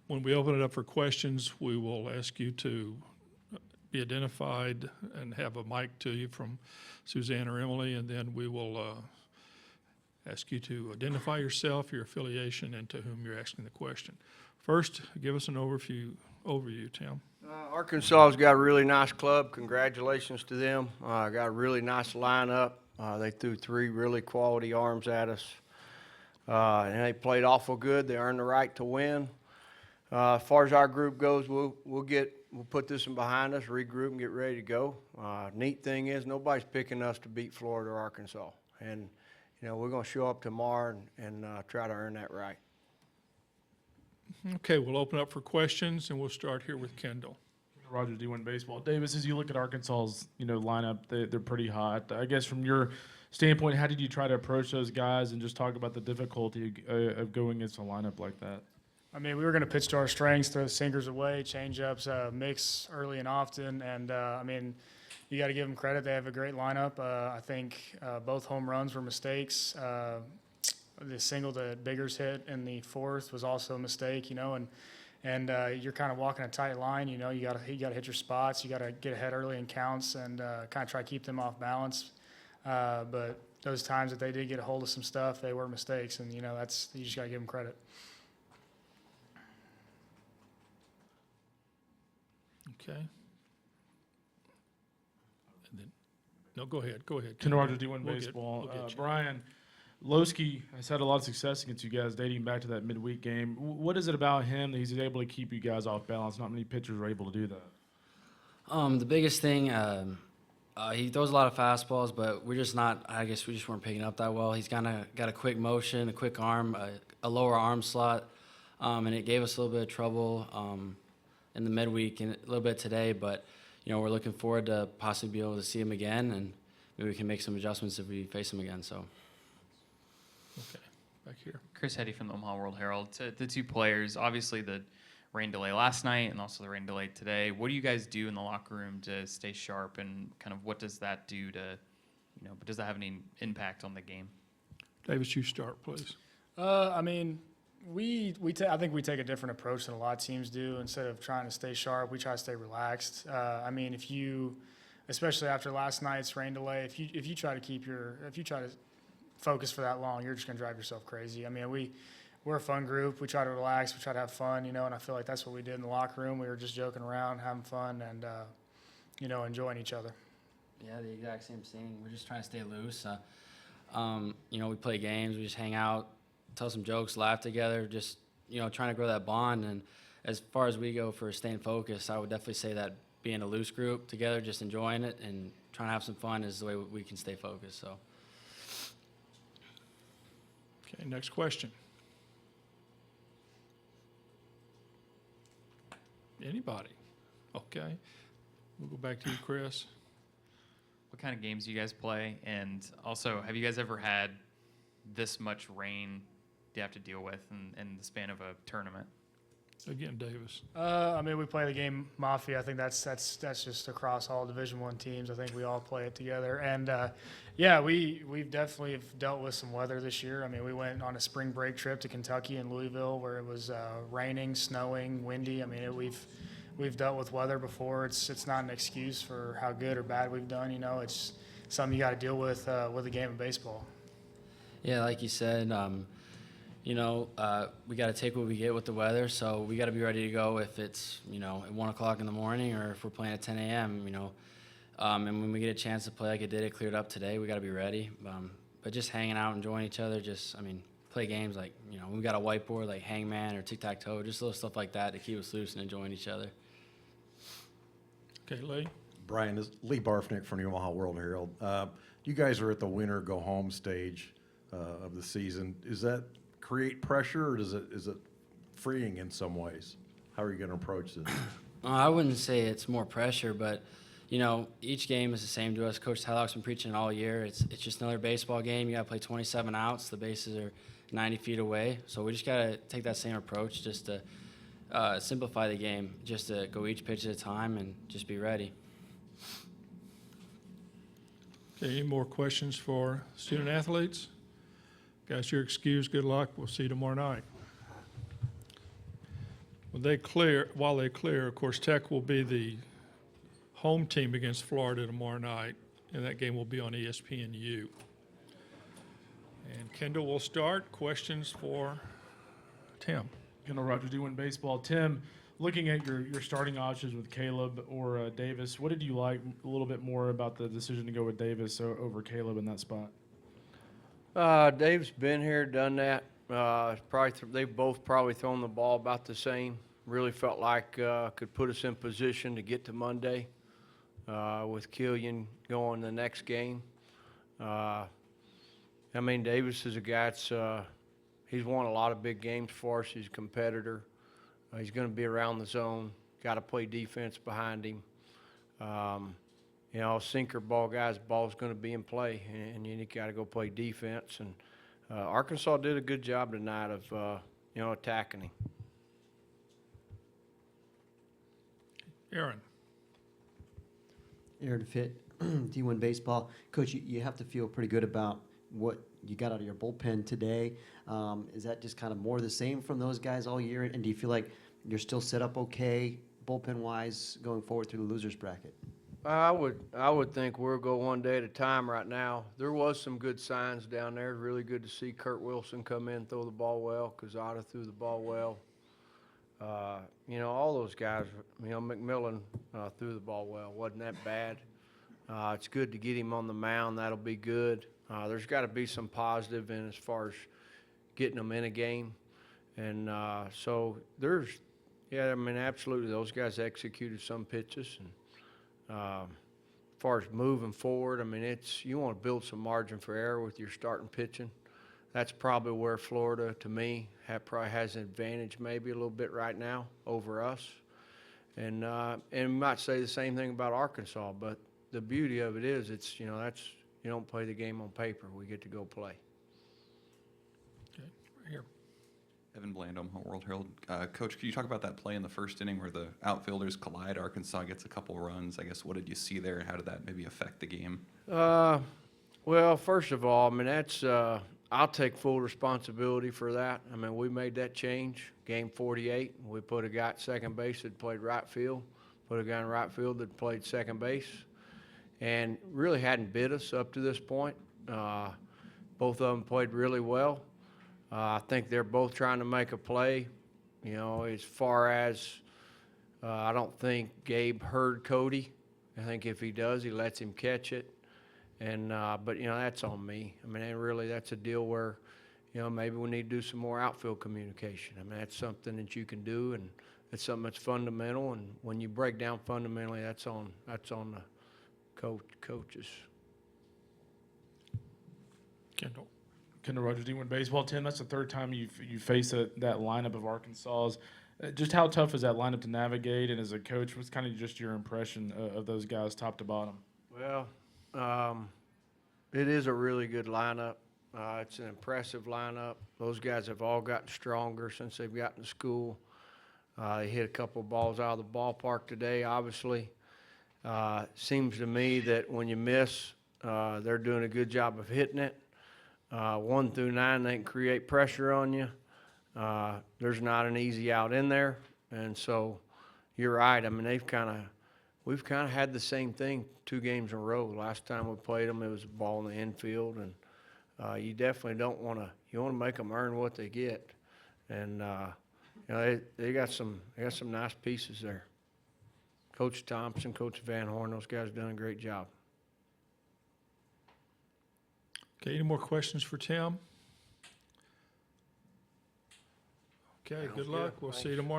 When we open it up for questions, we will ask you to be identified and have a mic to you from Suzanne or Emily, and then we will ask you to identify yourself, your affiliation, and to whom you're asking the question. First, give us an overview, Tim. Arkansas's got a really nice club. Congratulations to them. Got a really nice lineup. They threw 3 really quality arms at us. And they played awful good. They earned the right to win. As far as our group goes, we'll put this one behind us, regroup, and get ready to go. Neat thing is nobody's picking us to beat Florida or Arkansas. And, you know, we're going to show up tomorrow and try to earn that right. Okay, we'll open up for questions, and we'll start here with Kendall. Roger, D1 Baseball. Davis, as you look at Arkansas's, lineup, they're pretty hot. I guess from your standpoint, how did you try to approach those guys and just talk about the difficulty of going against a lineup like that? I mean, we were going to pitch to our strengths, throw the sinkers away, change-ups, mix early and often. And, I mean, you got to give them credit. They have a great lineup. I think both home runs were mistakes. The single that Biggers hit in the 4th was also a mistake, and you're kind of walking a tight line. You got to hit your spots. You got to get ahead early in counts and kind of try to keep them off balance. But those times that they did get a hold of some stuff, they were mistakes, and you just got to give them credit. Okay. And then, no, go ahead. Ken Roger, D1 We'll Baseball. get you. Brian, Lowski has had a lot of success against you guys dating back to that midweek game. What is it about him that he's able to keep you guys off balance? Not many pitchers are able to do that. The biggest thing, he throws a lot of fastballs, but we're just not, I guess we just weren't picking up that well. He's kind of got a quick motion, a quick arm, a lower arm slot, and it gave us a little bit of trouble in the midweek and a little bit today, but, we're looking forward to possibly be able to see him again, and maybe we can make some adjustments if we face him again, so. Okay, back here. Chris Hetty from the Omaha World Herald. To the 2 players, obviously the rain delay last night and also the rain delay today. What do you guys do in the locker room to stay sharp, and kind of what does that do to, but does that have any impact on the game? Davis, you start, please. I mean, I think we take a different approach than a lot of teams do. Instead of trying to stay sharp, we try to stay relaxed. I mean, especially after last night's rain delay, if you try to focus for that long, you're just going to drive yourself crazy. I mean, we're a fun group. We try to relax. We try to have fun, and I feel like that's what we did in the locker room. We were just joking around, having fun, and, enjoying each other. Yeah, the exact same thing. We're just trying to stay loose. We play games. We just hang out, tell some jokes, laugh together, just, trying to grow that bond. And as far as we go for staying focused, I would definitely say that being a loose group together, just enjoying it and trying to have some fun is the way we can stay focused, so. Okay, next question. Anybody? Okay. We'll go back to you, Chris. What kind of games do you guys play? And also, have you guys ever had this much rain you have to deal with in the span of a tournament? Again, Davis. I mean, we play the game Mafia. I think that's just across all Division I teams. I think we all play it together. And, we've definitely dealt with some weather this year. I mean, we went on a spring break trip to Kentucky and Louisville where it was raining, snowing, windy. I mean, we've dealt with weather before. It's not an excuse for how good or bad we've done. It's something you got to deal with a game of baseball. Yeah, like you said, we got to take what we get with the weather, so we got to be ready to go if it's, at 1 o'clock in the morning or if we're playing at 10 a.m., and when we get a chance to play like it cleared up today, we got to be ready. But just hanging out, enjoying each other, play games like, we got a whiteboard like Hangman or Tic-Tac-Toe, just little stuff like that to keep us loose and enjoying each other. Okay, Lee. Brian, this is Lee Barfnick from the Omaha World Herald. You guys are at the winner go home stage of the season. Does that create pressure, or is it freeing in some ways? How are you going to approach this? I wouldn't say it's more pressure, but each game is the same to us. Coach Tadlock's been preaching it all year. It's just another baseball game. You got to play 27 outs. The bases are 90 feet away, so we just got to take that same approach just to simplify the game, just to go each pitch at a time and just be ready. Okay, any more questions for student athletes? Guys, you're excused. Good luck. We'll see you tomorrow night. While they clear, of course, Tech will be the home team against Florida tomorrow night, and that game will be on ESPNU. And Kendall will start. Questions for Tim? Kendall Rogers, D1 Baseball. Tim, looking at your starting options with Caleb or Davis, what did you like a little bit more about the decision to go with Davis over Caleb in that spot? Dave's been here, done that. They've both probably thrown the ball about the same. Really felt like could put us in position to get to Monday with Killian going the next game. Davis is a guy that's he's won a lot of big games for us. He's a competitor. He's going to be around the zone. Got to play defense behind him. Sinker ball guys, ball's going to be in play, and you got to go play defense. And Arkansas did a good job tonight of attacking him. Aaron? Aaron Fitt, D1 Baseball. Coach, you have to feel pretty good about what you got out of your bullpen today. Is that just kind of more of the same from those guys all year? And do you feel like you're still set up okay, bullpen-wise, going forward through the losers bracket? I would think we'll go one day at a time right now. There was some good signs down there. Really good to see Kurt Wilson come in, throw the ball well. Quezada threw the ball well. All those guys, McMillan threw the ball well. Wasn't that bad. It's good to get him on the mound. That'll be good. There's got to be some positive in as far as getting them in a game. And absolutely, those guys executed some pitches. And as far as moving forward, you want to build some margin for error with your starting pitching. That's probably where Florida, to me, probably has an advantage maybe a little bit right now over us. And we might say the same thing about Arkansas, but the beauty of it is you don't play the game on paper. We get to go play. Okay, right here. Evan Blandum, World Herald. Coach, could you talk about that play in the first inning where the outfielders collide? Arkansas gets a couple runs. I guess, what did you see there, and how did that maybe affect the game? Well, first of all, that's I'll take full responsibility for that. We made that change, game 48. We put a guy at second base that played right field, put a guy in right field that played second base, and really hadn't bit us up to this point. Both of them played really well. I think they're both trying to make a play. As far as I don't think Gabe heard Cody. I think if he does, he lets him catch it. And but that's on me. That's a deal where maybe we need to do some more outfield communication. That's something that you can do, and it's something that's fundamental. And when you break down fundamentally, that's on the coaches. Kendall? Kendall Rogers, D1 Baseball. Tim, that's the third time you face that lineup of Arkansas's. Just how tough is that lineup to navigate? And as a coach, what's kind of just your impression of those guys top to bottom? Well, it is a really good lineup. It's an impressive lineup. Those guys have all gotten stronger since they've gotten to school. They hit a couple of balls out of the ballpark today, obviously. Seems to me that when you miss, they're doing a good job of hitting it. 1 through 9, they can create pressure on you. There's not an easy out in there. And so you're right. We've kind of had the same thing 2 games in a row. Last time we played them, it was a ball in the infield, and you definitely don't want to. You want to make them earn what they get, and they got some nice pieces there. Coach Thompson, Coach Van Horn, those guys done a great job. Okay, any more questions for Tim? Okay, good luck. We'll see you tomorrow.